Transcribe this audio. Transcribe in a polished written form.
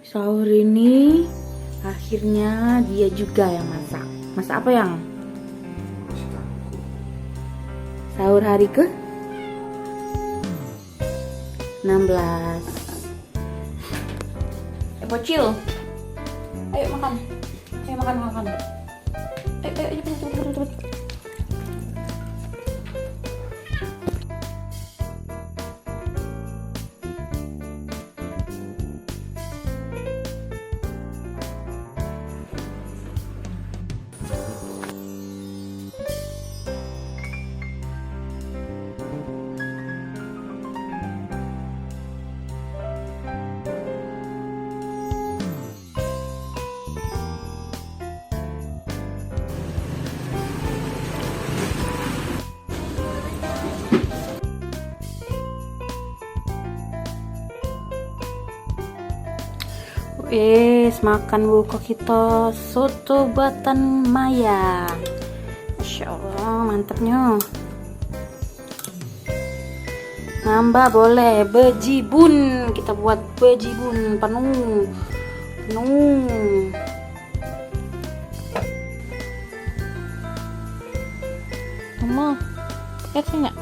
Sahur ini akhirnya dia juga yang masak. Masak apa yang? Sahur hari ke 16. Bocil. Ayo makan. Ayo makan. Ayo cepet. Makan buka kita soto buatan Maya. Masya Allah, mantapnya. Nambah boleh bejibun, kita buat bejibun penuh. Mama, lihat sih nggak?